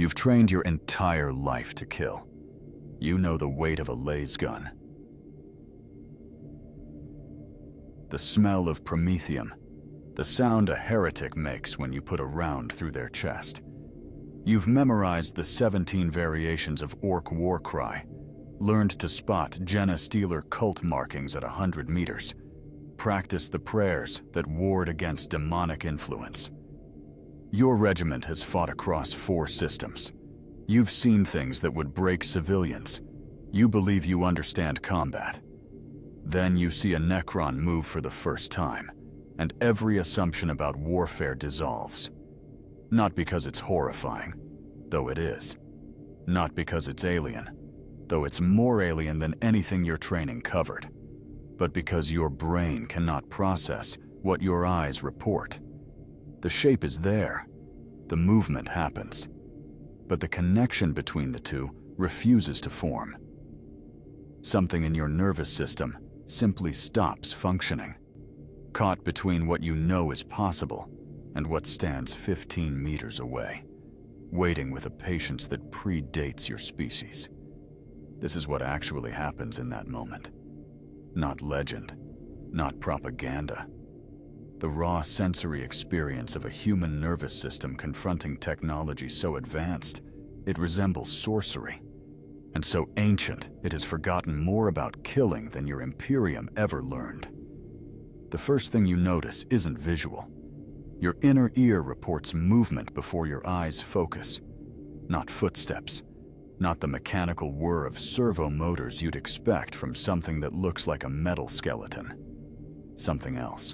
You've trained your entire life to kill. You know the weight of a laser gun, the smell of promethium, the sound a heretic makes when you put a round through their chest. You've memorized the 17 variations of orc war cry, learned to spot Jenna Steeler cult markings at 100 meters, practiced the prayers that ward against demonic influence. Your regiment has fought across 4 systems. You've seen things that would break civilians. You believe you understand combat. Then you see a Necron move for the first time, and every assumption about warfare dissolves. Not because it's horrifying, though it is. Not because it's alien, though it's more alien than anything your training covered. But because your brain cannot process what your eyes report. The shape is there. The movement happens. But the connection between the two refuses to form. Something in your nervous system simply stops functioning, caught between what you know is possible and what stands 15 meters away, waiting with a patience that predates your species. This is what actually happens in that moment. Not legend, not propaganda. The raw sensory experience of a human nervous system confronting technology so advanced, it resembles sorcery. And so ancient, it has forgotten more about killing than your Imperium ever learned. The first thing you notice isn't visual. Your inner ear reports movement before your eyes focus. Not footsteps, not the mechanical whir of servo motors you'd expect from something that looks like a metal skeleton. Something else.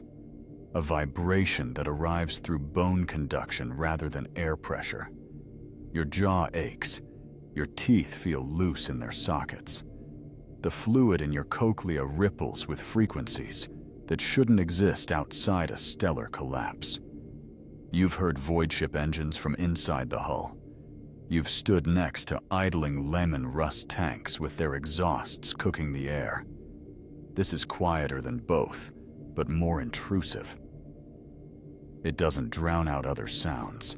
A vibration that arrives through bone conduction rather than air pressure. Your jaw aches. Your teeth feel loose in their sockets. The fluid in your cochlea ripples with frequencies that shouldn't exist outside a stellar collapse. You've heard void ship engines from inside the hull. You've stood next to idling lemon rust tanks with their exhausts cooking the air. This is quieter than both, but more intrusive. It doesn't drown out other sounds.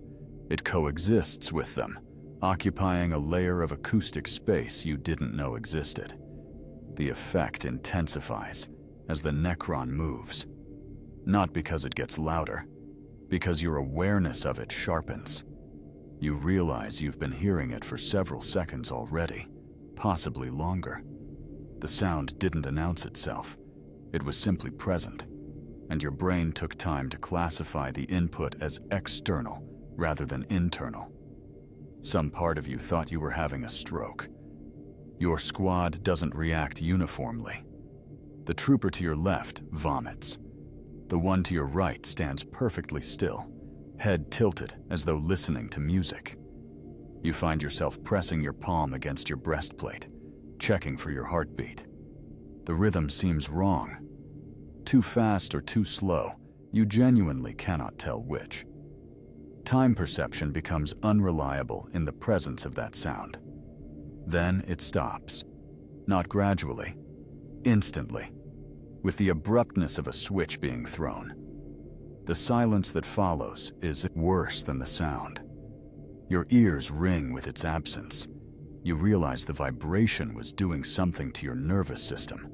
It coexists with them, occupying a layer of acoustic space you didn't know existed. The effect intensifies as the Necron moves. Not because it gets louder, because your awareness of it sharpens. You realize you've been hearing it for several seconds already, possibly longer. The sound didn't announce itself. It was simply present, and your brain took time to classify the input as external rather than internal. Some part of you thought you were having a stroke. Your squad doesn't react uniformly. The trooper to your left vomits. The one to your right stands perfectly still, head tilted as though listening to music. You find yourself pressing your palm against your breastplate, checking for your heartbeat. The rhythm seems wrong. Too fast or too slow, you genuinely cannot tell which. Time perception becomes unreliable in the presence of that sound. Then it stops. Not gradually, instantly, with the abruptness of a switch being thrown. The silence that follows is worse than the sound. Your ears ring with its absence. You realize the vibration was doing something to your nervous system,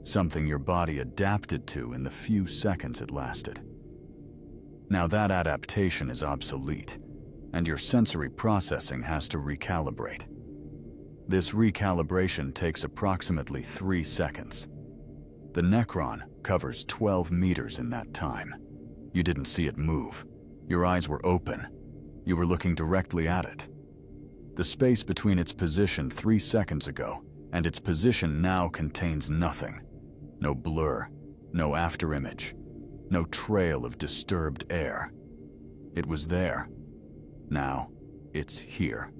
something your body adapted to in the few seconds it lasted. Now that adaptation is obsolete, and your sensory processing has to recalibrate. This recalibration takes approximately 3 seconds. The Necron covers 12 meters in that time. You didn't see it move. Your eyes were open. You were looking directly at it. The space between its position 3 seconds ago and its position now contains nothing. No blur, no afterimage, no trail of disturbed air. It was there. Now, it's here.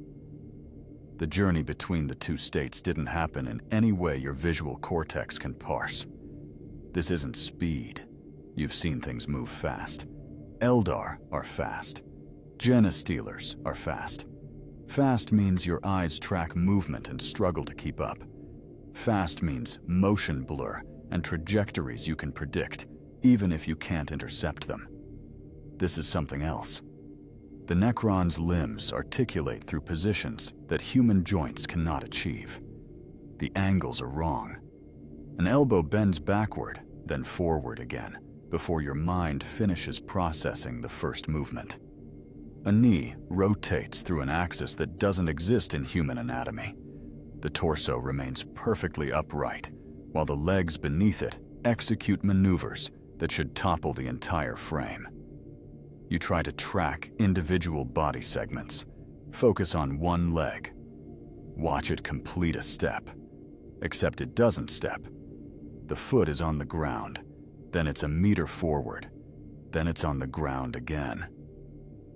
The journey between the two states didn't happen in any way your visual cortex can parse. This isn't speed. You've seen things move fast. Eldar are fast. Genestealers are fast. Fast means your eyes track movement and struggle to keep up. Fast means motion blur and trajectories you can predict, even if you can't intercept them. This is something else. The Necron's limbs articulate through positions that human joints cannot achieve. The angles are wrong. An elbow bends backward, then forward again, before your mind finishes processing the first movement. A knee rotates through an axis that doesn't exist in human anatomy. The torso remains perfectly upright, while the legs beneath it execute maneuvers that should topple the entire frame. You try to track individual body segments. Focus on one leg. Watch it complete a step. Except it doesn't step. The foot is on the ground, then it's a meter forward, then it's on the ground again.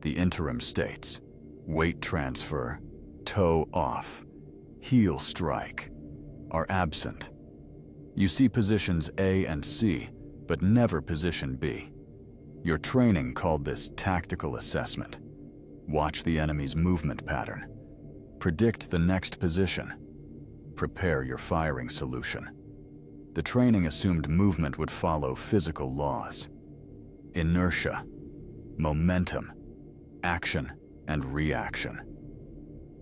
The interim states: weight transfer, toe off, heel strike, are absent. You see positions A and C, but never position B. Your training called this tactical assessment. Watch the enemy's movement pattern. Predict the next position. Prepare your firing solution. The training assumed movement would follow physical laws. Inertia, momentum, action, and reaction.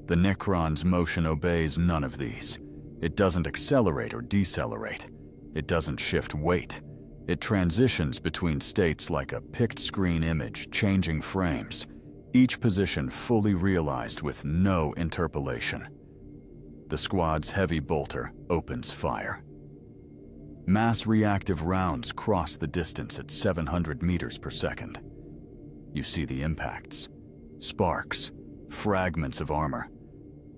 The Necron's motion obeys none of these. It doesn't accelerate or decelerate. It doesn't shift weight. It transitions between states like a picked screen image, changing frames, each position fully realized with no interpolation. The squad's heavy bolter opens fire. Mass reactive rounds cross the distance at 700 meters per second. You see the impacts: sparks, fragments of armor,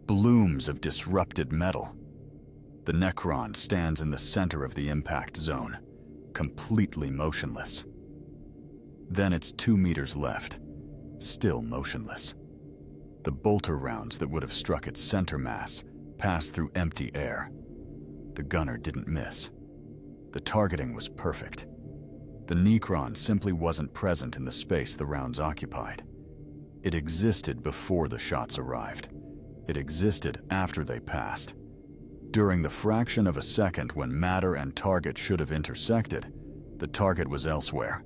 blooms of disrupted metal. The Necron stands in the center of the impact zone, completely motionless. Then it's 2 meters left, still motionless. The bolter rounds that would have struck its center mass pass through empty air. The gunner didn't miss. The targeting was perfect. The Necron simply wasn't present in the space the rounds occupied. It existed before the shots arrived. It existed after they passed. During the fraction of a second when matter and target should have intersected, the target was elsewhere.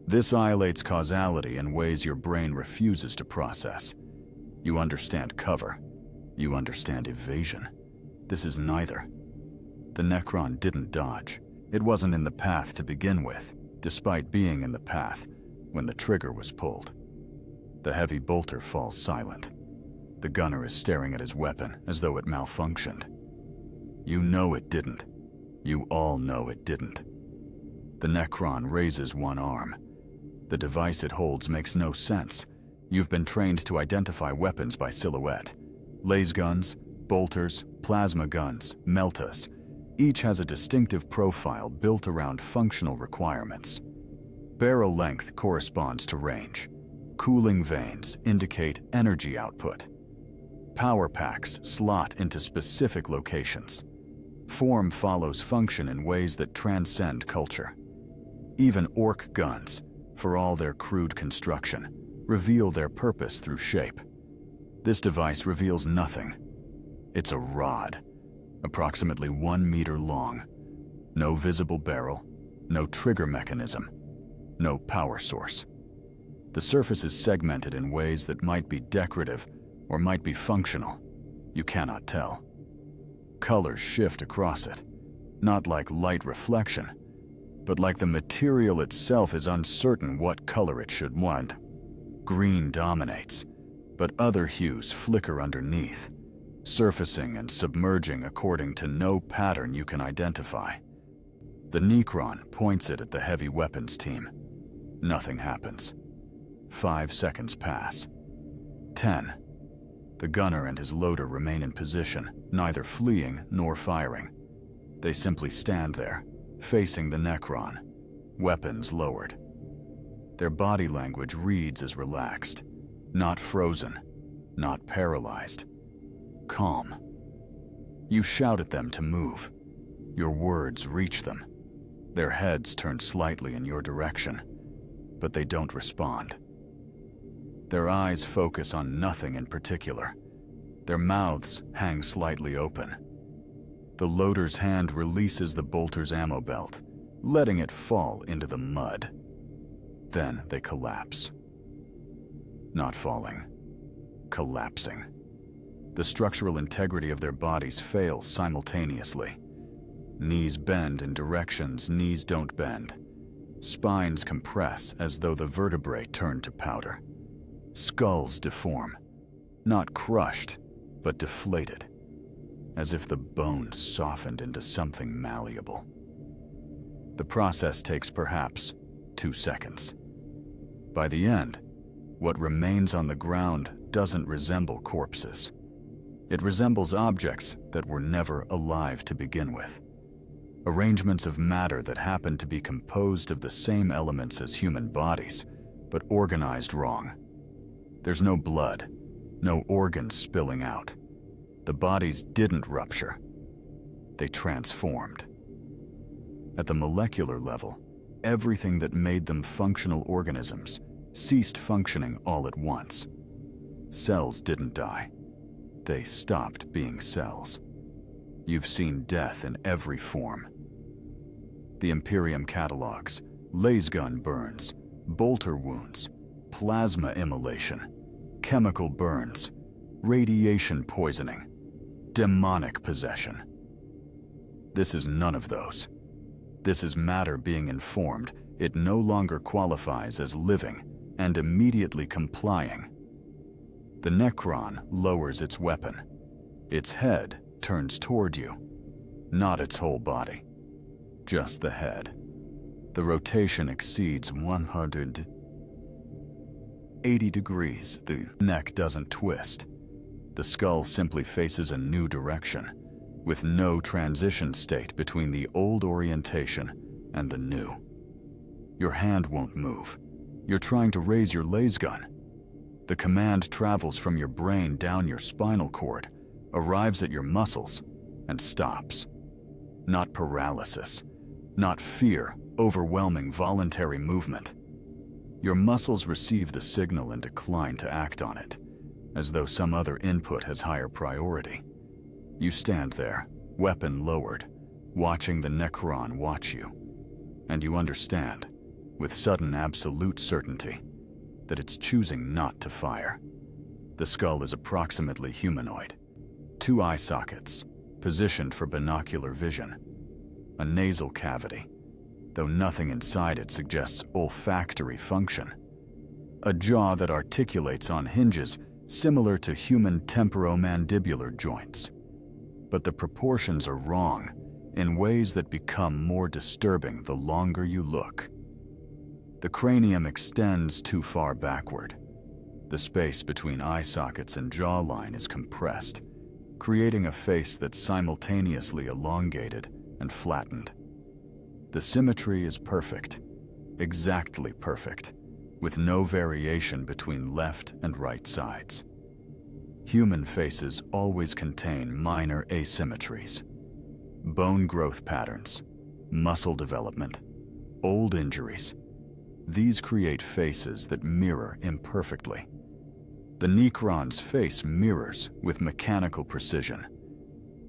This violates causality in ways your brain refuses to process. You understand cover. You understand evasion. This is neither. The Necron didn't dodge. It wasn't in the path to begin with, despite being in the path when the trigger was pulled. The heavy bolter falls silent. The gunner is staring at his weapon as though it malfunctioned. You know it didn't. You all know it didn't. The Necron raises one arm. The device it holds makes no sense. You've been trained to identify weapons by silhouette. Laser guns, bolters, plasma guns, meltas. Each has a distinctive profile built around functional requirements. Barrel length corresponds to range. Cooling vanes indicate energy output. Power packs slot into specific locations. Form follows function in ways that transcend culture. Even orc guns, for all their crude construction, reveal their purpose through shape. This device reveals nothing. It's a rod, approximately 1 meter long. No visible barrel, no trigger mechanism, no power source. The surface is segmented in ways that might be decorative or might be functional. You cannot tell. Colors shift across it, not like light reflection, but like the material itself is uncertain what color it should want. Green dominates, but other hues flicker underneath, surfacing and submerging according to no pattern you can identify. The Necron points it at the heavy weapons team. Nothing happens. 5 seconds pass. 10. The gunner and his loader remain in position, neither fleeing nor firing. They simply stand there, facing the Necron, weapons lowered. Their body language reads as relaxed, not frozen, not paralyzed. Calm. You shout at them to move. Your words reach them. Their heads turn slightly in your direction, but they don't respond. Their eyes focus on nothing in particular. Their mouths hang slightly open. The loader's hand releases the bolter's ammo belt, letting it fall into the mud. Then they collapse. not falling, collapsing. The structural integrity of their bodies fails simultaneously. Knees bend in directions knees don't bend. Spines compress as though the vertebrae turn to powder. Skulls deform, not crushed, but deflated, as if the bones softened into something malleable. The process takes perhaps 2 seconds. By the end, what remains on the ground doesn't resemble corpses. It resembles objects that were never alive to begin with. Arrangements of matter that happen to be composed of the same elements as human bodies, but organized wrong. There's no blood, no organs spilling out. The bodies didn't rupture. They transformed. At the molecular level, everything that made them functional organisms ceased functioning all at once. Cells didn't die. They stopped being cells. You've seen death in every form. The Imperium catalogs, lasgun burns, bolter wounds, plasma immolation, chemical burns, radiation poisoning, demonic possession. This is none of those. This is matter being informed it no longer qualifies as living and immediately complying. The Necron lowers its weapon. Its head turns toward you, not its whole body, just the head. The rotation exceeds 180 degrees. The neck doesn't twist. The skull simply faces a new direction, with no transition state between the old orientation and the new. Your hand won't move. You're trying to raise your lasgun. The command travels from your brain down your spinal cord, arrives at your muscles, and stops. Not paralysis, not fear, overwhelming voluntary movement. Your muscles receive the signal and decline to act on it, as though some other input has higher priority. You stand there, weapon lowered, watching the Necron watch you, and you understand, with sudden absolute certainty, that it's choosing not to fire. The skull is approximately humanoid. 2 eye sockets, positioned for binocular vision. A nasal cavity, though nothing inside it suggests olfactory function. A jaw that articulates on hinges similar to human temporomandibular joints. But the proportions are wrong in ways that become more disturbing the longer you look. The cranium extends too far backward. The space between eye sockets and jawline is compressed, creating a face that's simultaneously elongated and flattened. The symmetry is perfect, exactly perfect, with no variation between left and right sides. Human faces always contain minor asymmetries. Bone growth patterns, muscle development, old injuries. These create faces that mirror imperfectly. The Necron's face mirrors with mechanical precision.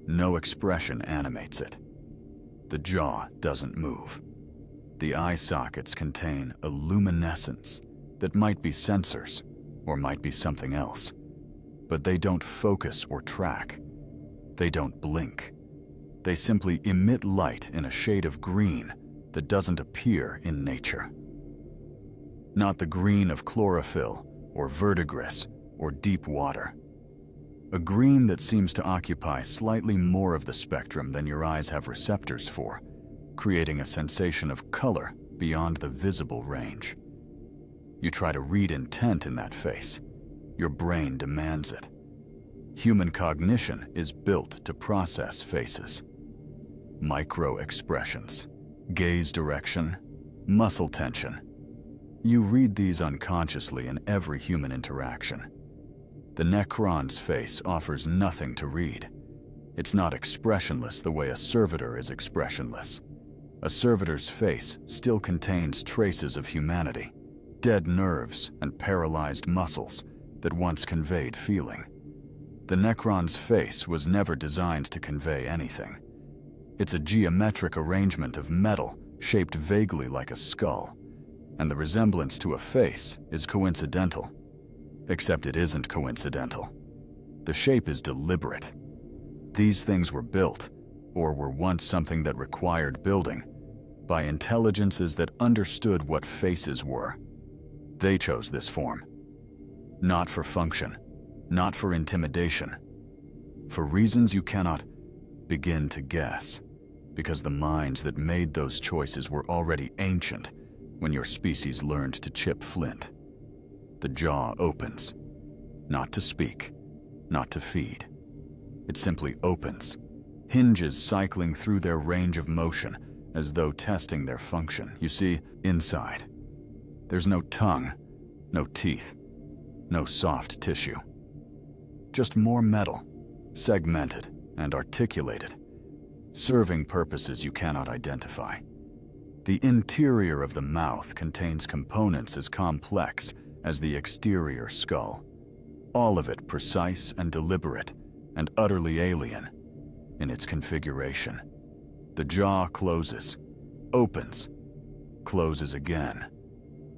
No expression animates it. The jaw doesn't move. The eye sockets contain a luminescence that might be sensors or might be something else. But they don't focus or track. They don't blink. They simply emit light in a shade of green that doesn't appear in nature. Not the green of chlorophyll or verdigris or deep water. A green that seems to occupy slightly more of the spectrum than your eyes have receptors for, creating a sensation of color beyond the visible range. You try to read intent in that face. Your brain demands it. Human cognition is built to process faces. Micro-expressions, gaze direction, muscle tension. You read these unconsciously in every human interaction. The Necron's face offers nothing to read. It's not expressionless the way a servitor is expressionless. A servitor's face still contains traces of humanity, dead nerves and paralyzed muscles that once conveyed feeling. The Necron's face was never designed to convey anything. It's a geometric arrangement of metal shaped vaguely like a skull, and the resemblance to a face is coincidental. Except it isn't coincidental. The shape is deliberate. These things were built, or were once something that required building, by intelligences that understood what faces were. They chose this form. Not for function, not for intimidation. For reasons you cannot begin to guess, because the minds that made those choices were already ancient when your species learned to chip flint. The jaw opens, not to speak, not to feed. It simply opens, hinges cycling through their range of motion as though testing their function. You see, inside, there's no tongue, no teeth, no soft tissue. Just more metal, segmented and articulated, serving purposes you cannot identify. The interior of the mouth contains components as complex as the exterior skull, all of it precise and deliberate and utterly alien in its configuration. The jaw closes, opens, closes again.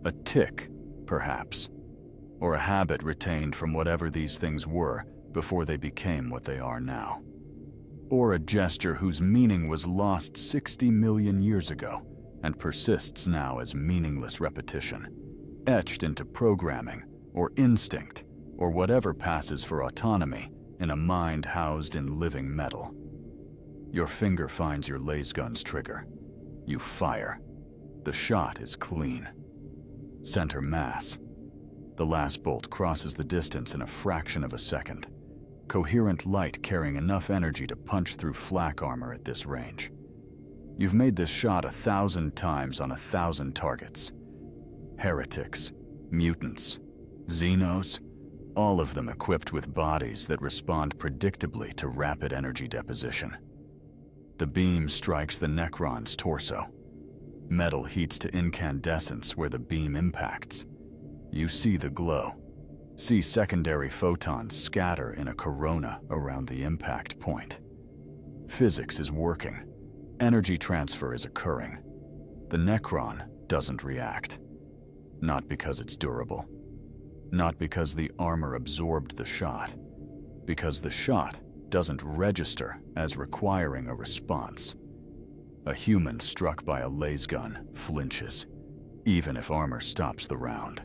A tick, perhaps, or a habit retained from whatever these things were before they became what they are now. Or a gesture whose meaning was lost 60 million years ago and persists now as meaningless repetition, etched into programming or instinct or whatever passes for autonomy in a mind housed in living metal. Your finger finds your lasgun's trigger. You fire. The shot is clean. Center mass. The last bolt crosses the distance in a fraction of a second. Coherent light carrying enough energy to punch through flak armor at this range. You've made this shot 1,000 times on 1,000 targets. Heretics, mutants, xenos, all of them equipped with bodies that respond predictably to rapid energy deposition. The beam strikes the Necron's torso. Metal heats to incandescence where the beam impacts. You see the glow. See secondary photons scatter in a corona around the impact point. Physics is working. Energy transfer is occurring. The Necron doesn't react. Not because it's durable. Not because the armor absorbed the shot. Because the shot doesn't register as requiring a response. A human struck by a lasgun flinches, even if armor stops the round.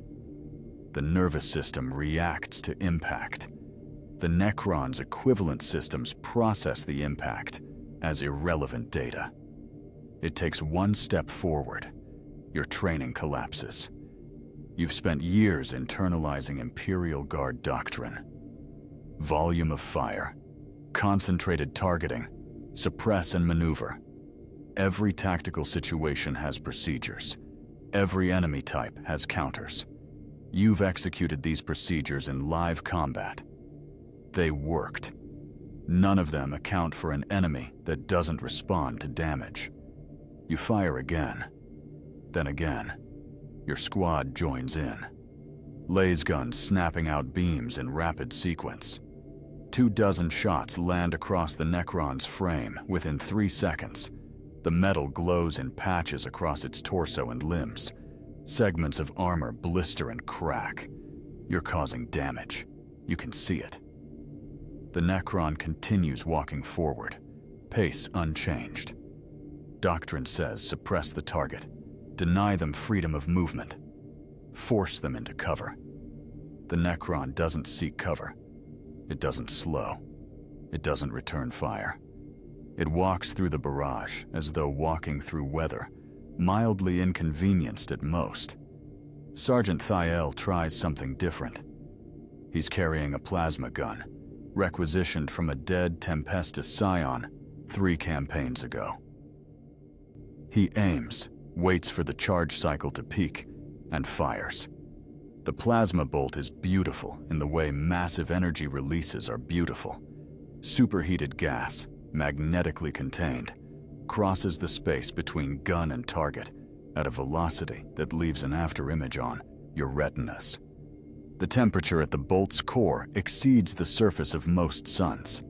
The nervous system reacts to impact. The Necron's equivalent systems process the impact as irrelevant data. It takes one step forward. Your training collapses. You've spent years internalizing Imperial Guard doctrine. Volume of fire, concentrated targeting, suppress and maneuver. Every tactical situation has procedures. Every enemy type has counters. You've executed these procedures in live combat. They worked. None of them account for an enemy that doesn't respond to damage. You fire again, then again. Your squad joins in. Lasguns snapping out beams in rapid sequence. 24 shots land across the Necron's frame within 3 seconds. The metal glows in patches across its torso and limbs. Segments of armor blister and crack. You're causing damage. You can see it. The Necron continues walking forward, pace unchanged. Doctrine says suppress the target, deny them freedom of movement, force them into cover. The Necron doesn't seek cover. It doesn't slow. It doesn't return fire. It walks through the barrage as though walking through weather, mildly inconvenienced at most. Sergeant Thiel tries something different. He's carrying a plasma gun, requisitioned from a dead Tempestus Scion 3 campaigns ago. He aims, waits for the charge cycle to peak, and fires. The plasma bolt is beautiful in the way massive energy releases are beautiful. Superheated gas, magnetically contained, crosses the space between gun and target at a velocity that leaves an afterimage on your retinas. The temperature at the bolt's core exceeds the surface of most suns.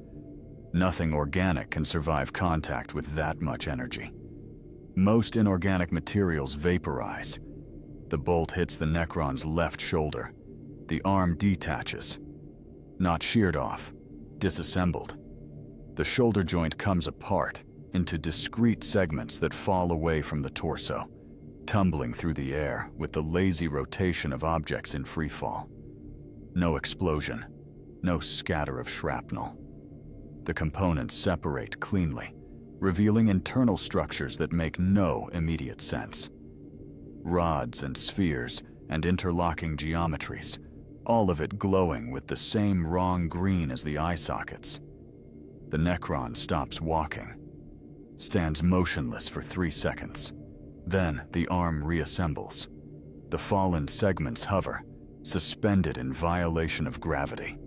Nothing organic can survive contact with that much energy. Most inorganic materials vaporize. The bolt hits the Necron's left shoulder. The arm detaches. Not sheared off, disassembled. The shoulder joint comes apart into discrete segments that fall away from the torso, tumbling through the air with the lazy rotation of objects in free fall. No explosion, no scatter of shrapnel. The components separate cleanly, revealing internal structures that make no immediate sense. Rods and spheres and interlocking geometries, all of it glowing with the same wrong green as the eye sockets. The Necron stops walking, stands motionless for 3 seconds. Then the arm reassembles. The fallen segments hover, suspended in violation of gravity.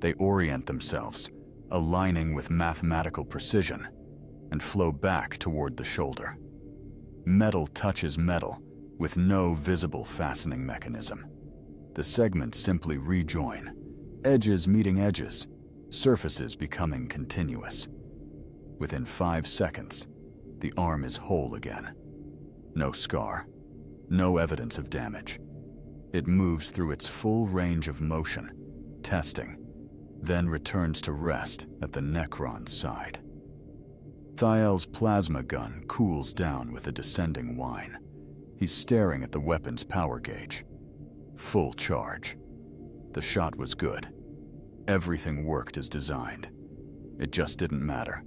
They orient themselves, aligning with mathematical precision, and flow back toward the shoulder. Metal touches metal with no visible fastening mechanism. The segments simply rejoin, edges meeting edges, surfaces becoming continuous. Within 5 seconds, the arm is whole again. No scar, no evidence of damage. It moves through its full range of motion, testing, then returns to rest at the Necron's side. Thiel's plasma gun cools down with a descending whine. He's staring at the weapon's power gauge. Full charge. The shot was good. Everything worked as designed. It just didn't matter.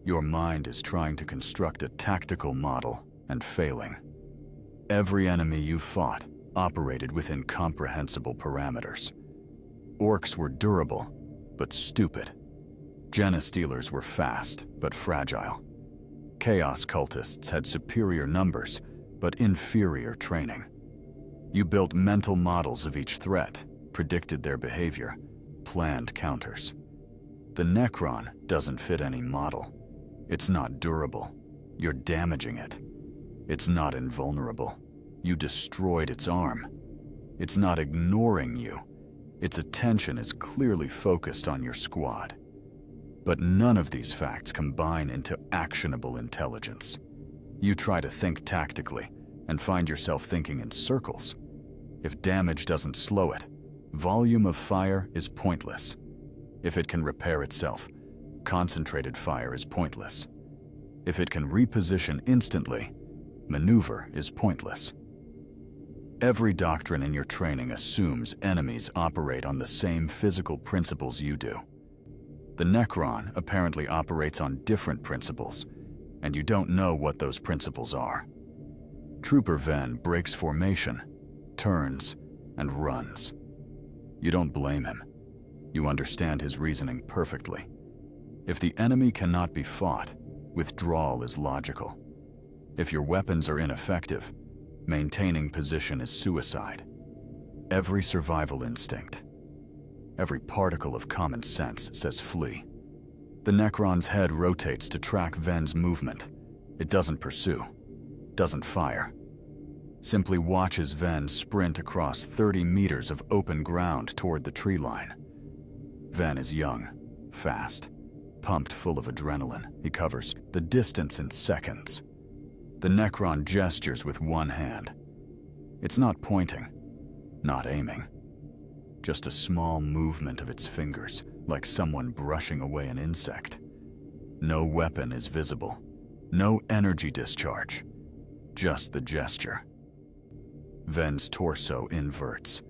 Your mind is trying to construct a tactical model and failing. Every enemy you fought operated within comprehensible parameters. Orcs were durable, but stupid. Genestealers were fast, but fragile. Chaos cultists had superior numbers, but inferior training. You built mental models of each threat, predicted their behavior, planned counters. The Necron doesn't fit any model. It's not durable. You're damaging it. It's not invulnerable. You destroyed its arm. It's not ignoring you. Its attention is clearly focused on your squad. But none of these facts combine into actionable intelligence. You try to think tactically and find yourself thinking in circles. If damage doesn't slow it, volume of fire is pointless. If it can repair itself, concentrated fire is pointless. If it can reposition instantly, maneuver is pointless. Every doctrine in your training assumes enemies operate on the same physical principles you do. The Necron apparently operates on different principles, and you don't know what those principles are. Trooper Ven breaks formation, turns, and runs. You don't blame him. You understand his reasoning perfectly. If the enemy cannot be fought, withdrawal is logical. If your weapons are ineffective, maintaining position is suicide. Every survival instinct, every particle of common sense says flee. The Necron's head rotates to track Ven's movement. It doesn't pursue, doesn't fire. Simply watches Ven sprint across 30 meters of open ground toward the tree line. Ven is young, fast, pumped full of adrenaline. He covers the distance in seconds. The Necron gestures with one hand. It's not pointing, not aiming. Just a small movement of its fingers, like someone brushing away an insect. No weapon is visible, no energy discharge, just the gesture. Ven's torso inverts.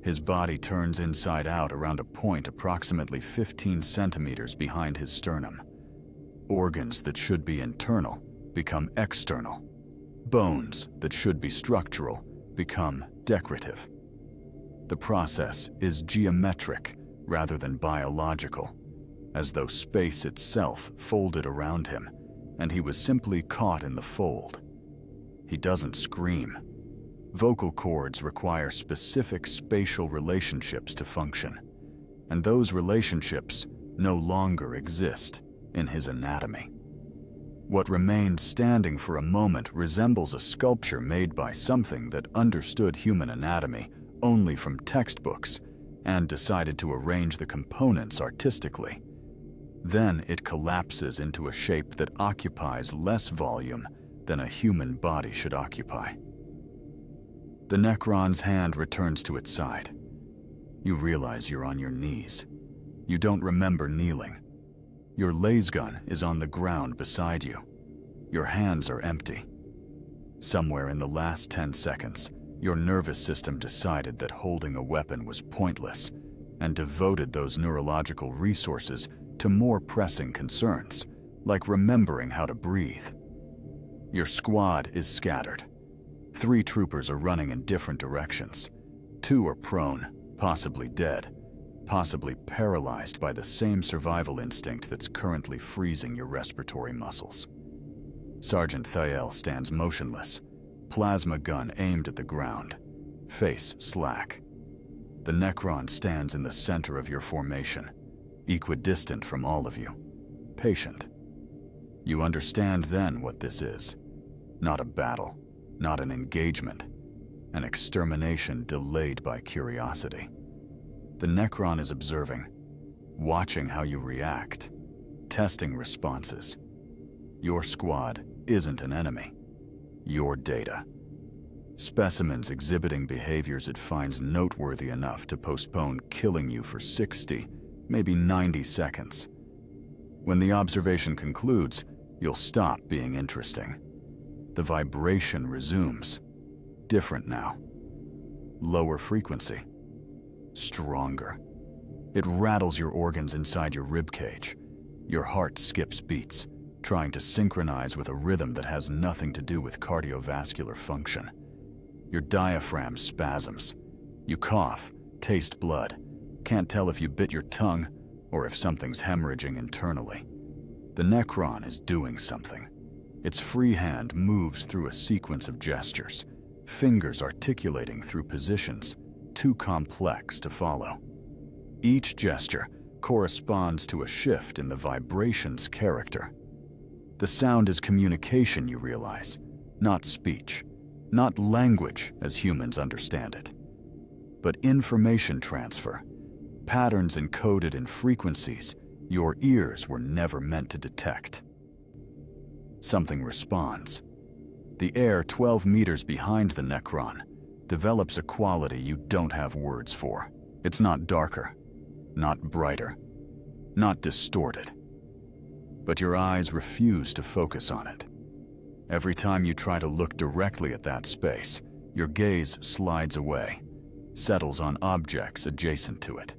His body turns inside out around a point approximately 15 centimeters behind his sternum. Organs that should be internal become external. Bones that should be structural become decorative. The process is geometric rather than biological, as though space itself folded around him, and he was simply caught in the fold. He doesn't scream. Vocal cords require specific spatial relationships to function, and those relationships no longer exist in his anatomy. What remained standing for a moment resembles a sculpture made by something that understood human anatomy only from textbooks and decided to arrange the components artistically. Then it collapses into a shape that occupies less volume than a human body should occupy. The Necron's hand returns to its side. You realize you're on your knees. You don't remember kneeling. Your laser gun is on the ground beside you. Your hands are empty. Somewhere in the last 10 seconds, your nervous system decided that holding a weapon was pointless and devoted those neurological resources to more pressing concerns, like remembering how to breathe. Your squad is scattered. 3 troopers are running in different directions. 2 are prone, possibly dead, possibly paralyzed by the same survival instinct that's currently freezing your respiratory muscles. Sergeant Thael stands motionless, plasma gun aimed at the ground, face slack. The Necron stands in the center of your formation, equidistant from all of you, patient. You understand then what this is. Not a battle, not an engagement, an extermination delayed by curiosity. The Necron is observing, watching how you react, testing responses. Your squad isn't an enemy. Your data. Specimens exhibiting behaviors it finds noteworthy enough to postpone killing you for 60, maybe 90 seconds. When the observation concludes, you'll stop being interesting. The vibration resumes. Different now. Lower frequency. Stronger. It rattles your organs inside your ribcage. Your heart skips beats, trying to synchronize with a rhythm that has nothing to do with cardiovascular function. Your diaphragm spasms. You cough, taste blood, can't tell if you bit your tongue or if something's hemorrhaging internally. The Necron is doing something. Its free hand moves through a sequence of gestures, fingers articulating through positions too complex to follow. Each gesture corresponds to a shift in the vibration's character. The sound is communication, you realize, not speech, not language as humans understand it, but information transfer, patterns encoded in frequencies your ears were never meant to detect. Something responds. The air 12 meters behind the Necron develops a quality you don't have words for. It's not darker, not brighter, not distorted. But your eyes refuse to focus on it. Every time you try to look directly at that space, your gaze slides away, settles on objects adjacent to it.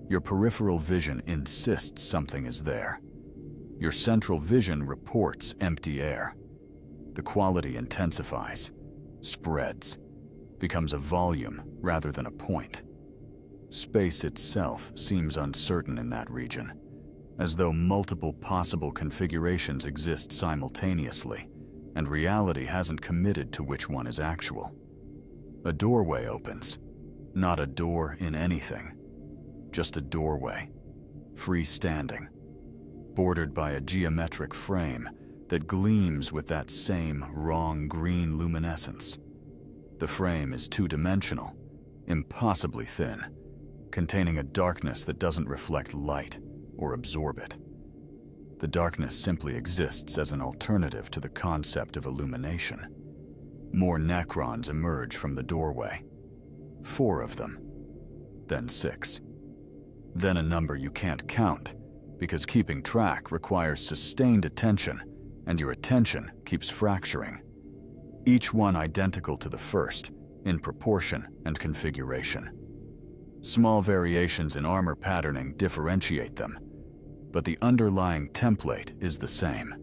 Your peripheral vision insists something is there. Your central vision reports empty air. The quality intensifies, spreads, becomes a volume rather than a point. Space itself seems uncertain in that region, as though multiple possible configurations exist simultaneously, and reality hasn't committed to which one is actual. A doorway opens, not a door in anything, just a doorway, freestanding, bordered by a geometric frame that gleams with that same wrong green luminescence. The frame is two-dimensional, impossibly thin, containing a darkness that doesn't reflect light or absorb it. The darkness simply exists as an alternative to the concept of illumination. More Necrons emerge from the doorway. 4 of them, then 6. Then a number you can't count, because keeping track requires sustained attention, and your attention keeps fracturing. Each one identical to the first, in proportion and configuration. Small variations in armor patterning differentiate them, but the underlying template is the same.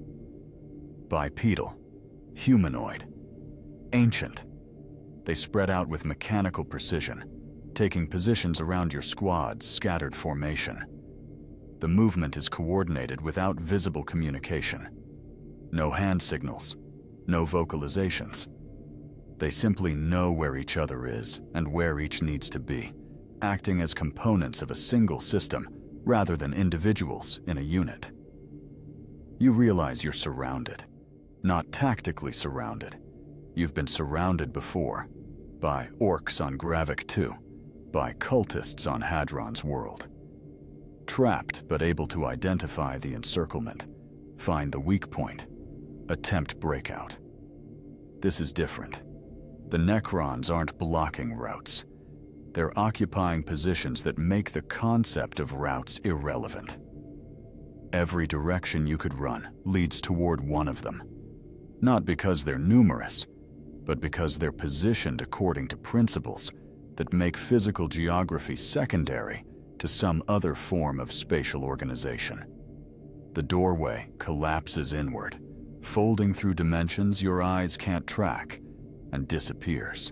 Bipedal, humanoid, ancient. They spread out with mechanical precision, taking positions around your squad's scattered formation. The movement is coordinated without visible communication. No hand signals, no vocalizations. They simply know where each other is and where each needs to be, acting as components of a single system rather than individuals in a unit. You realize you're surrounded, not tactically surrounded. You've been surrounded before, by orcs on Gravik 2, by cultists on Hadron's world. Trapped but able to identify the encirclement, find the weak point, attempt breakout. This is different. The Necrons aren't blocking routes. They're occupying positions that make the concept of routes irrelevant. Every direction you could run leads toward one of them, not because they're numerous, but because they're positioned according to principles that make physical geography secondary to some other form of spatial organization. The doorway collapses inward, folding through dimensions your eyes can't track, and disappears.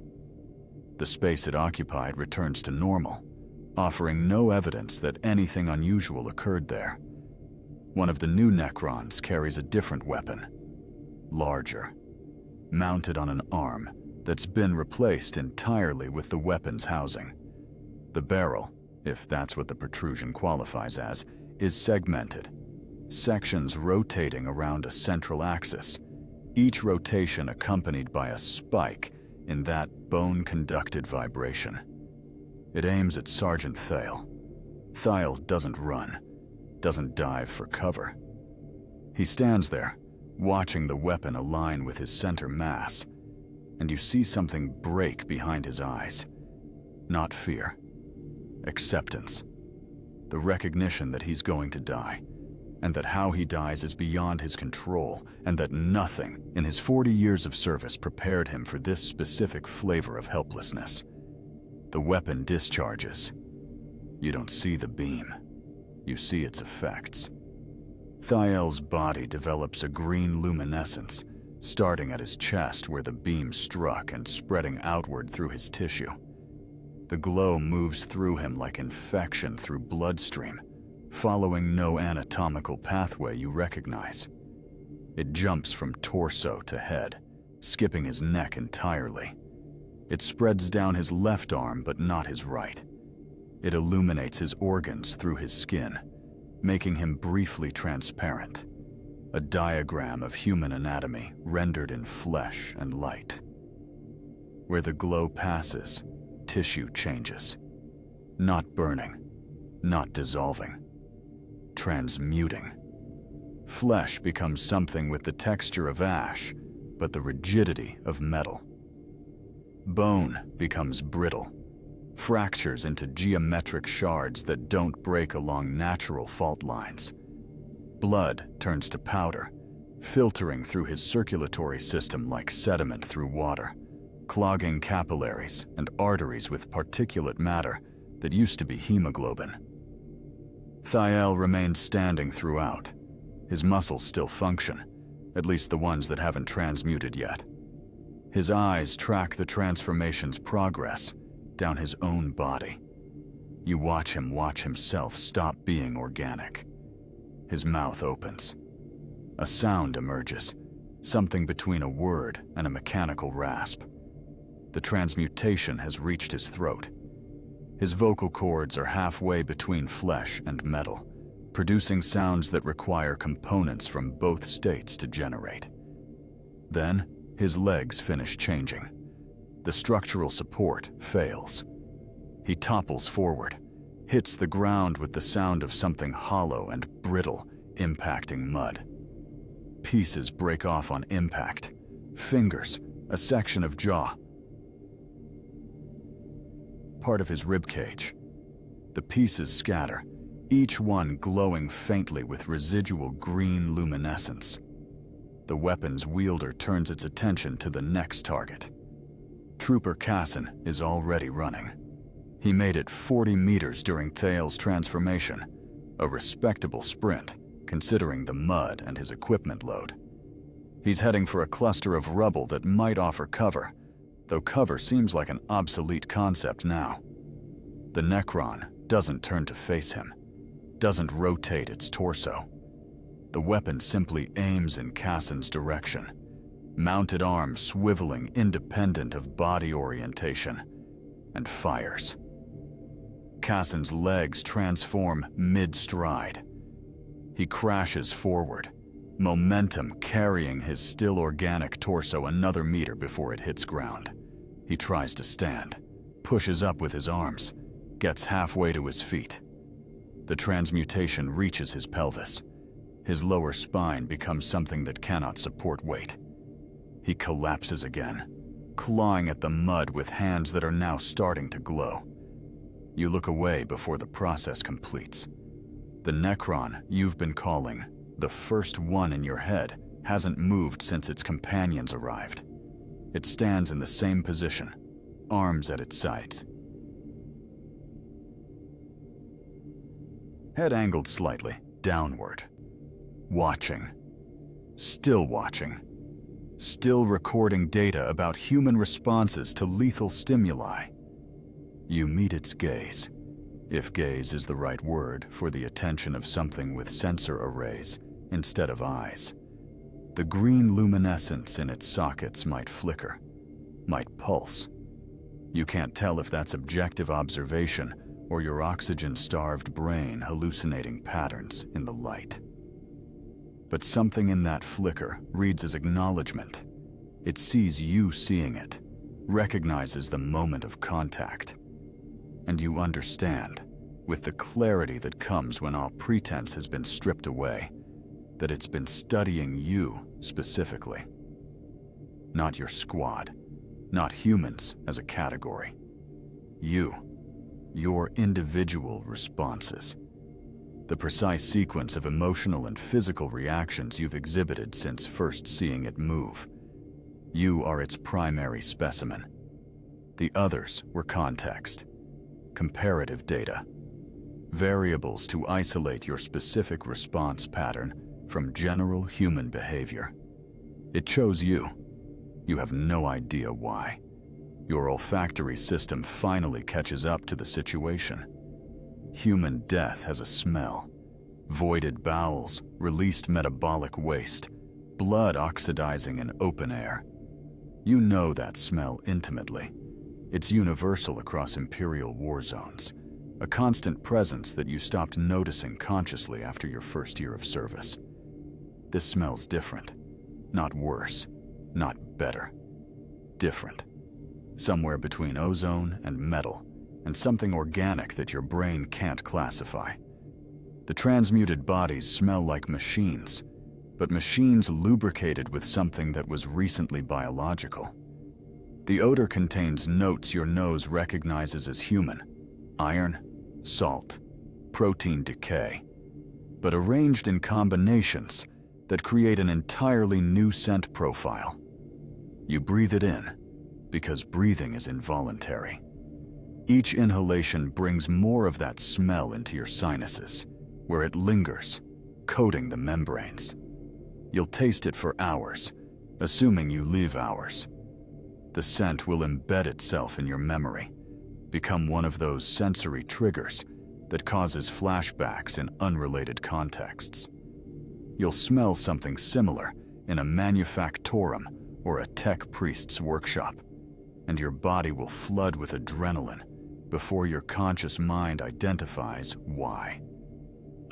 The space it occupied returns to normal, offering no evidence that anything unusual occurred there. One of the new Necrons carries a different weapon, larger, mounted on an arm that's been replaced entirely with the weapon's housing. The barrel, if that's what the protrusion qualifies as, is segmented, sections rotating around a central axis, each rotation accompanied by a spike in that bone-conducted vibration. It aims at Sergeant Thale. Thale doesn't run, doesn't dive for cover. He stands there, watching the weapon align with his center mass, and you see something break behind his eyes. Not fear, acceptance. The recognition that he's going to die, and that how he dies is beyond his control, and that nothing in his 40 years of service prepared him for this specific flavor of helplessness. The weapon discharges. You don't see the beam. You see its effects. Thael's body develops a green luminescence, starting at his chest where the beam struck and spreading outward through his tissue. The glow moves through him like infection through bloodstream, following no anatomical pathway you recognize. It jumps from torso to head, skipping his neck entirely. It spreads down his left arm but not his right. It illuminates his organs through his skin, making him briefly transparent. A diagram of human anatomy rendered in flesh and light. Where the glow passes, tissue changes. Not burning, not dissolving. Transmuting. Flesh becomes something with the texture of ash, but the rigidity of metal. Bone becomes brittle, fractures into geometric shards that don't break along natural fault lines. Blood turns to powder, filtering through his circulatory system like sediment through water, clogging capillaries and arteries with particulate matter that used to be hemoglobin. Thael remains standing throughout. His muscles still function, at least the ones that haven't transmuted yet. His eyes track the transformation's progress down his own body. You watch him watch himself stop being organic. His mouth opens. A sound emerges, something between a word and a mechanical rasp. The transmutation has reached his throat. His vocal cords are halfway between flesh and metal, producing sounds that require components from both states to generate. Then, his legs finish changing. The structural support fails. He topples forward, hits the ground with the sound of something hollow and brittle impacting mud. Pieces break off on impact. Fingers, a section of jaw, part of his rib cage. The pieces scatter, each one glowing faintly with residual green luminescence. The weapon's wielder turns its attention to the next target. Trooper Casson is already running. He made it 40 meters during Thael's transformation, a respectable sprint, considering the mud and his equipment load. He's heading for a cluster of rubble that might offer cover, though cover seems like an obsolete concept now. The Necron doesn't turn to face him, doesn't rotate its torso. The weapon simply aims in Casson's direction, mounted arm swiveling independent of body orientation, and fires. Casson's legs transform mid-stride. He crashes forward, momentum carrying his still organic torso another meter before it hits ground. He tries to stand, pushes up with his arms, gets halfway to his feet. The transmutation reaches his pelvis. His lower spine becomes something that cannot support weight. He collapses again, clawing at the mud with hands that are now starting to glow. You look away before the process completes. The Necron you've been calling the first one in your head hasn't moved since its companions arrived. It stands in the same position, arms at its sides. Head angled slightly, downward. Watching. Still watching. Still recording data about human responses to lethal stimuli. You meet its gaze, if gaze is the right word for the attention of something with sensor arrays instead of eyes. The green luminescence in its sockets might flicker, might pulse. You can't tell if that's objective observation or your oxygen-starved brain hallucinating patterns in the light. But something in that flicker reads as acknowledgement. It sees you seeing it, recognizes the moment of contact. And you understand, with the clarity that comes when all pretense has been stripped away, that it's been studying you specifically. Not your squad, not humans as a category. You, your individual responses. The precise sequence of emotional and physical reactions you've exhibited since first seeing it move. You are its primary specimen. The others were context, comparative data, variables to isolate your specific response pattern from general human behavior. It chose you. You have no idea why. Your olfactory system finally catches up to the situation. Human death has a smell. Voided bowels, released metabolic waste, blood oxidizing in open air. You know that smell intimately. It's universal across Imperial war zones, a constant presence that you stopped noticing consciously after your first year of service. This smells different. Not worse, not better. Different. Somewhere between ozone and metal, and something organic that your brain can't classify. The transmuted bodies smell like machines, but machines lubricated with something that was recently biological. The odor contains notes your nose recognizes as human: iron, salt, protein decay, but arranged in combinations that create an entirely new scent profile. You breathe it in, because breathing is involuntary. Each inhalation brings more of that smell into your sinuses, where it lingers, coating the membranes. You'll taste it for hours, assuming you leave hours. The scent will embed itself in your memory, become one of those sensory triggers that causes flashbacks in unrelated contexts. You'll smell something similar in a manufactorum or a tech priest's workshop, and your body will flood with adrenaline before your conscious mind identifies why.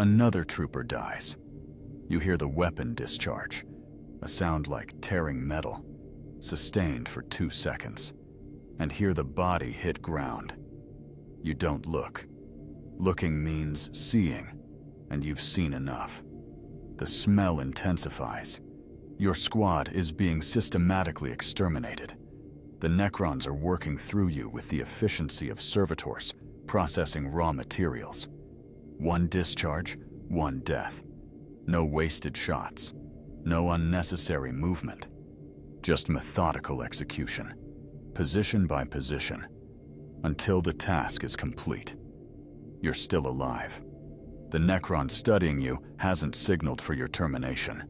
Another trooper dies. You hear the weapon discharge, a sound like tearing metal, sustained for 2 seconds, and hear the body hit ground. You don't look. Looking means seeing, and you've seen enough. The smell intensifies. Your squad is being systematically exterminated. The Necrons are working through you with the efficiency of servitors processing raw materials. One discharge, one death. No wasted shots. No unnecessary movement. Just methodical execution, position by position, until the task is complete. You're still alive. The Necron studying you hasn't signaled for your termination.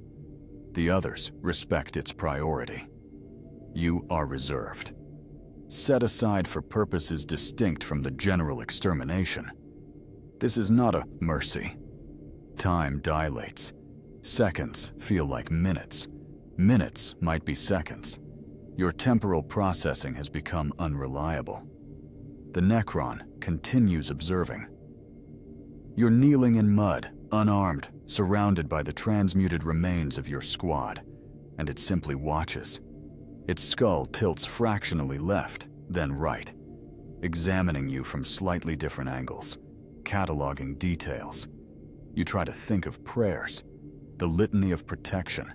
The others respect its priority. You are reserved. Set aside for purposes distinct from the general extermination. This is not a mercy. Time dilates. Seconds feel like minutes. Minutes might be seconds. Your temporal processing has become unreliable. The Necron continues observing. You're kneeling in mud, unarmed, surrounded by the transmuted remains of your squad, and it simply watches. Its skull tilts fractionally left, then right, examining you from slightly different angles, cataloging details. You try to think of prayers, the litany of protection,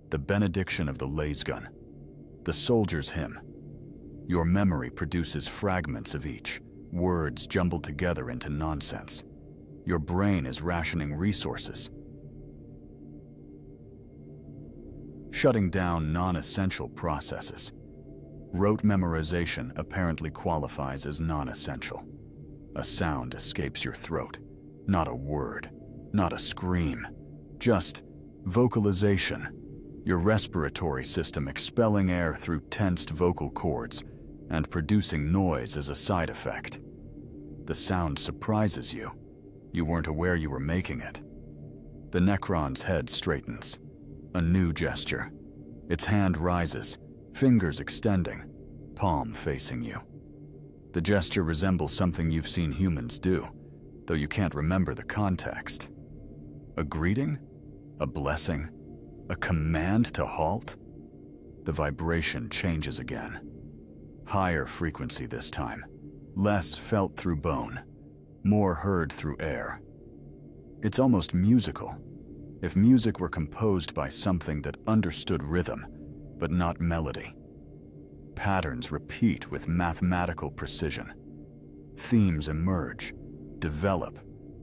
the benediction of the lasgun, the soldier's hymn. Your memory produces fragments of each, words jumbled together into nonsense. Your brain is rationing resources, shutting down non-essential processes. Rote memorization apparently qualifies as non-essential. A sound escapes your throat, not a word, not a scream, just vocalization. Your respiratory system expelling air through tensed vocal cords and producing noise as a side effect. The sound surprises you. You weren't aware you were making it. The Necron's head straightens. A new gesture. Its hand rises, fingers extending, palm facing you. The gesture resembles something you've seen humans do, though you can't remember the context. A greeting? A blessing? A command to halt? The vibration changes again. Higher frequency this time, less felt through bone, more heard through air. It's almost musical. If music were composed by something that understood rhythm, but not melody. Patterns repeat with mathematical precision. Themes emerge, develop,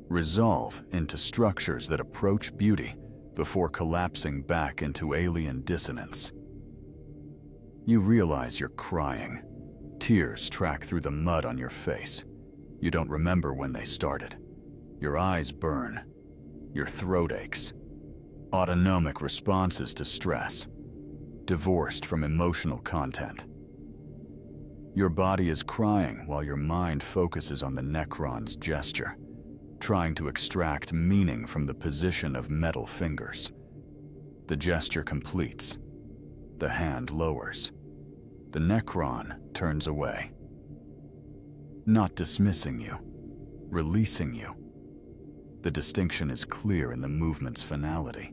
resolve into structures that approach beauty before collapsing back into alien dissonance. You realize you're crying. Tears track through the mud on your face. You don't remember when they started. Your eyes burn. Your throat aches. Autonomic responses to stress, divorced from emotional content. Your body is crying while your mind focuses on the Necron's gesture, trying to extract meaning from the position of metal fingers. The gesture completes. The hand lowers. The Necron turns away. Not dismissing you, releasing you. The distinction is clear in the movement's finality.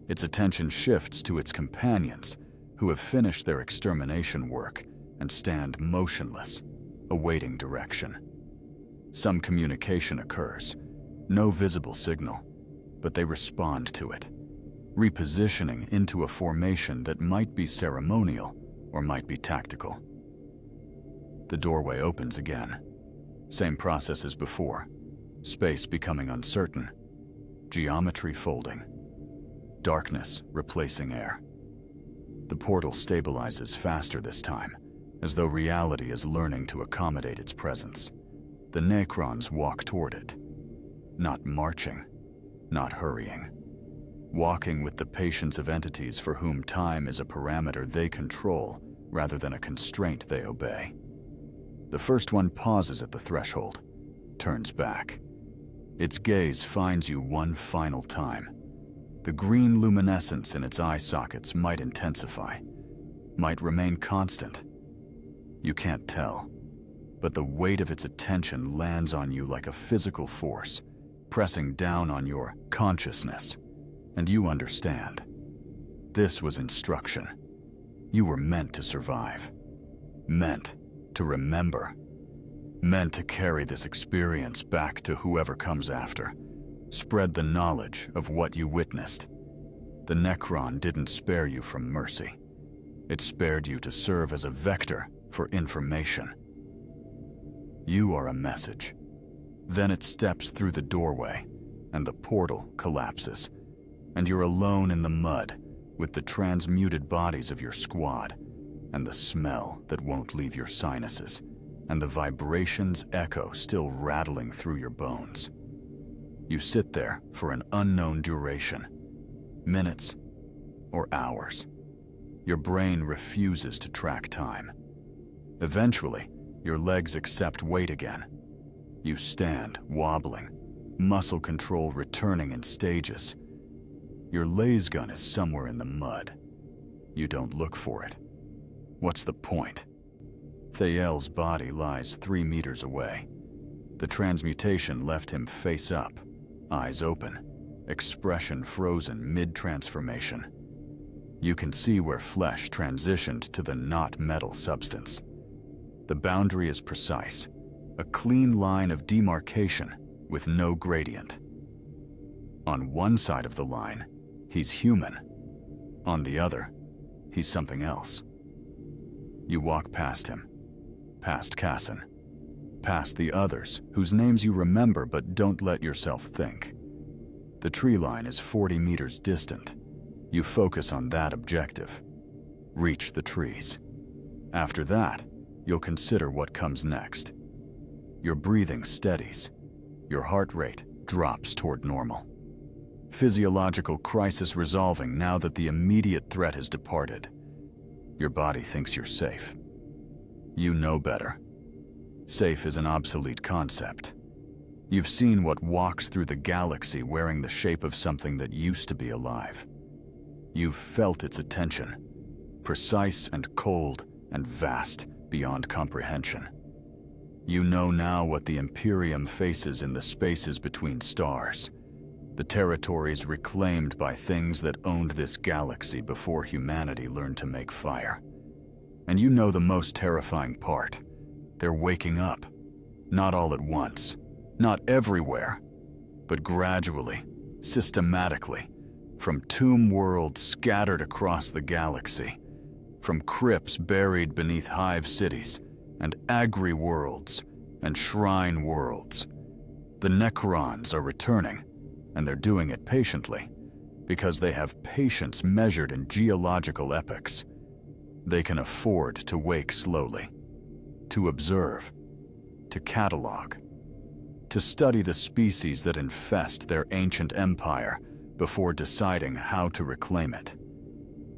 Its attention shifts to its companions, who have finished their extermination work and stand motionless, awaiting direction. Some communication occurs, no visible signal, but they respond to it, repositioning into a formation that might be ceremonial or might be tactical. The doorway opens again. Same process as before. Space becoming uncertain. Geometry folding. Darkness replacing air. The portal stabilizes faster this time, as though reality is learning to accommodate its presence. The Necrons walk toward it. Not marching, not hurrying. Walking with the patience of entities for whom time is a parameter they control rather than a constraint they obey. The first one pauses at the threshold, turns back. Its gaze finds you one final time. The green luminescence in its eye sockets might intensify, might remain constant. You can't tell, but the weight of its attention lands on you like a physical force, pressing down on your consciousness, and you understand. This was instruction. You were meant to survive, meant to remember, meant to carry this experience back to whoever comes after. Spread the knowledge of what you witnessed. The Necron didn't spare you from mercy. It spared you to serve as a vector for information. You are a message. Then it steps through the doorway, and the portal collapses, and you're alone in the mud with the transmuted bodies of your squad, and the smell that won't leave your sinuses, and the vibrations echo still rattling through your bones. You sit there for an unknown duration, minutes or hours. Your brain refuses to track time. Eventually, your legs accept weight again. You stand, wobbling, muscle control returning in stages. Your laser gun is somewhere in the mud. You don't look for it. What's the point? Thael's body lies 3 meters away. The transmutation left him face up, eyes open, expression frozen mid-transformation. You can see where flesh transitioned to the not metal substance. The boundary is precise, a clean line of demarcation with no gradient. On one side of the line, he's human. On the other, he's something else. You walk past him, past Casson, past the others, whose names you remember but don't let yourself think. The tree line is 40 meters distant. You focus on that objective. Reach the trees. After that, you'll consider what comes next. Your breathing steadies. Your heart rate drops toward normal. Physiological crisis resolving now that the immediate threat has departed. Your body thinks you're safe. You know better. Safe is an obsolete concept. You've seen what walks through the galaxy wearing the shape of something that used to be alive. You've felt its attention, precise and cold and vast beyond comprehension. You know now what the Imperium faces in the spaces between stars, the territories reclaimed by things that owned this galaxy before humanity learned to make fire. And you know the most terrifying part. They're waking up, not all at once, not everywhere, but gradually, systematically, from tomb worlds scattered across the galaxy, from crypts buried beneath hive cities, and agri-worlds, and shrine worlds. The Necrons are returning, and they're doing it patiently, because they have patience measured in geological epochs. They can afford to wake slowly, to observe, to catalog, to study the species that infest their ancient empire before deciding how to reclaim it.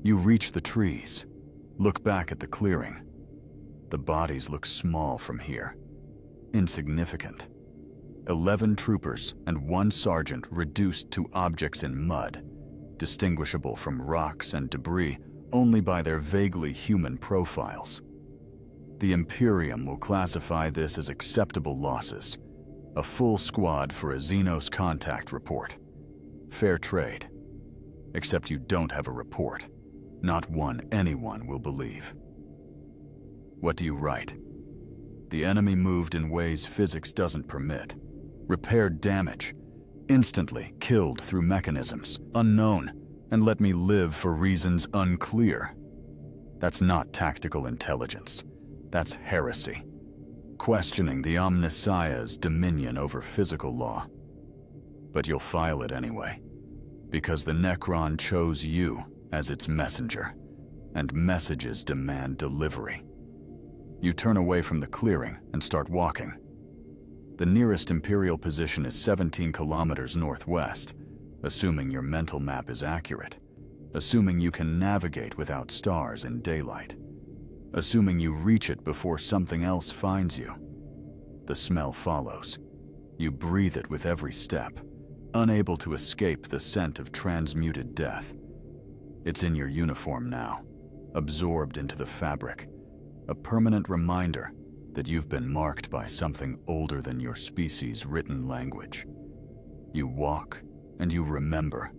You reach the trees, look back at the clearing. The bodies look small from here, insignificant. 11 troopers and 1 sergeant reduced to objects in mud, distinguishable from rocks and debris only by their vaguely human profiles. The Imperium will classify this as acceptable losses, a full squad for a Xenos contact report. Fair trade. Except you don't have a report, not one anyone will believe. What do you write? The enemy moved in ways physics doesn't permit. Repaired damage, instantly killed through mechanisms unknown, and let me live for reasons unclear. That's not tactical intelligence. That's heresy. Questioning the Omnissiah's dominion over physical law. But you'll file it anyway, because the Necron chose you as its messenger, and messages demand delivery. You turn away from the clearing and start walking. The nearest Imperial position is 17 kilometers northwest, assuming your mental map is accurate, assuming you can navigate without stars in daylight, assuming you reach it before something else finds you. The smell follows. You breathe it with every step, unable to escape the scent of transmuted death. It's in your uniform now, absorbed into the fabric, a permanent reminder that you've been marked by something older than your species' written language. You walk, and you remember,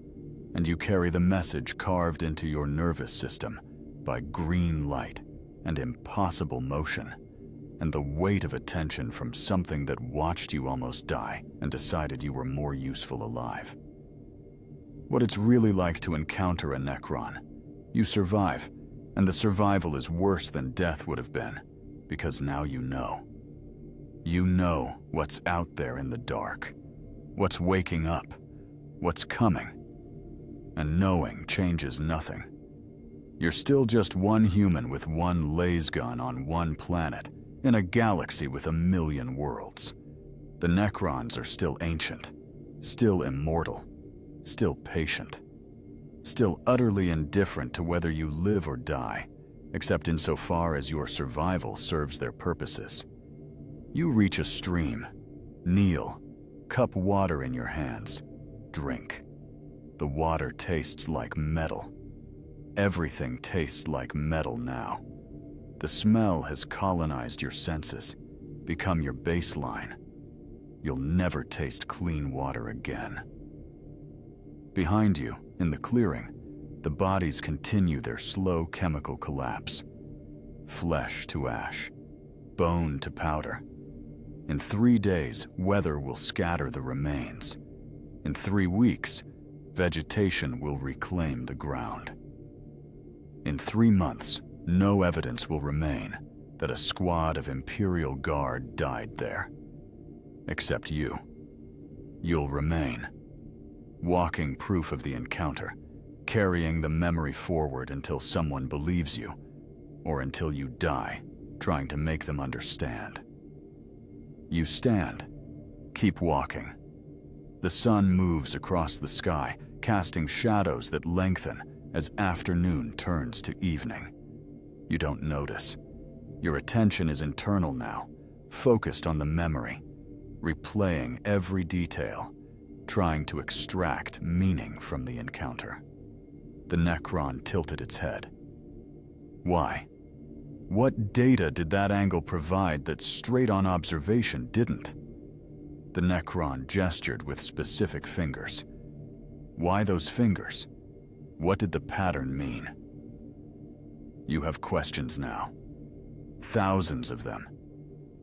and you carry the message carved into your nervous system by green light and impossible motion, and the weight of attention from something that watched you almost die and decided you were more useful alive. What it's really like to encounter a Necron. You survive, and the survival is worse than death would have been, because now you know. You know what's out there in the dark, what's waking up, what's coming. And knowing changes nothing. You're still just one human with one lasgun on one planet, in a galaxy with 1 million worlds. The Necrons are still ancient, still immortal, still patient, still utterly indifferent to whether you live or die, except insofar as your survival serves their purposes. You reach a stream, kneel, cup water in your hands, drink. The water tastes like metal. Everything tastes like metal now. The smell has colonized your senses, become your baseline. You'll never taste clean water again. Behind you, in the clearing, the bodies continue their slow chemical collapse. Flesh to ash, bone to powder. In 3 days, weather will scatter the remains. In 3 weeks, vegetation will reclaim the ground. In 3 months, no evidence will remain, that a squad of Imperial Guard died there. Except you. You'll remain. Walking proof of the encounter, carrying the memory forward until someone believes you, or until you die, trying to make them understand. You stand. Keep walking. The sun moves across the sky, casting shadows that lengthen as afternoon turns to evening. You don't notice. Your attention is internal now, focused on the memory, replaying every detail, trying to extract meaning from the encounter. The Necron tilted its head. Why? What data did that angle provide that straight-on observation didn't? The Necron gestured with specific fingers. Why those fingers? What did the pattern mean? You have questions now. Thousands of them.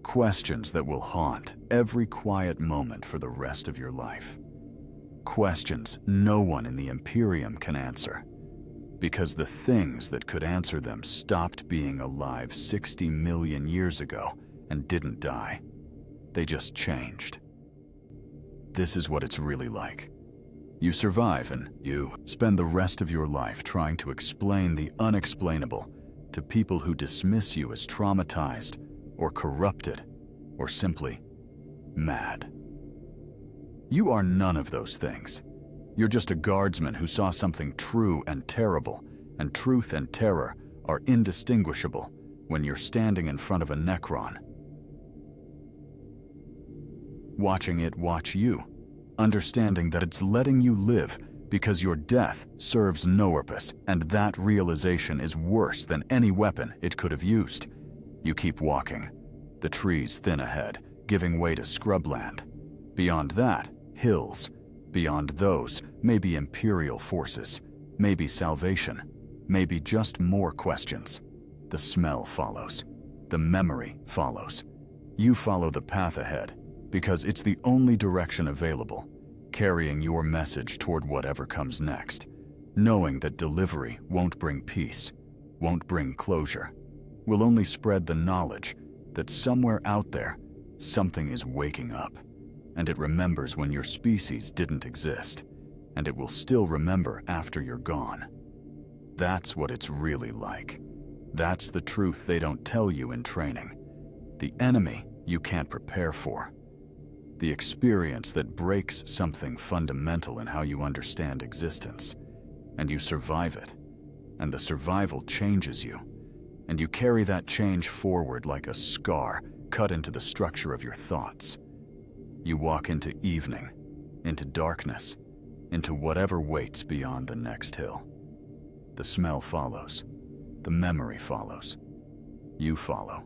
Questions that will haunt every quiet moment for the rest of your life. Questions no one in the Imperium can answer, because the things that could answer them stopped being alive 60 million years ago and didn't die. They just changed. This is what it's really like. You survive and you spend the rest of your life trying to explain the unexplainable to people who dismiss you as traumatized or corrupted or simply mad. You are none of those things. You're just a guardsman who saw something true and terrible, and truth and terror are indistinguishable when you're standing in front of a Necron. Watching it watch you, understanding that it's letting you live because your death serves no purpose, and that realization is worse than any weapon it could have used. You keep walking. The trees thin ahead, giving way to scrubland. Beyond that, hills. Beyond those, maybe Imperial forces, maybe salvation, maybe just more questions. The smell follows. The memory follows. You follow the path ahead, because it's the only direction available, carrying your message toward whatever comes next, knowing that delivery won't bring peace, won't bring closure, will only spread the knowledge that somewhere out there, something is waking up, and it remembers when your species didn't exist, and it will still remember after you're gone. That's what it's really like. That's the truth they don't tell you in training. The enemy you can't prepare for. The experience that breaks something fundamental in how you understand existence, and you survive it, and the survival changes you, and you carry that change forward like a scar cut into the structure of your thoughts. You walk into evening, into darkness, into whatever waits beyond the next hill. The smell follows. The memory follows. You follow.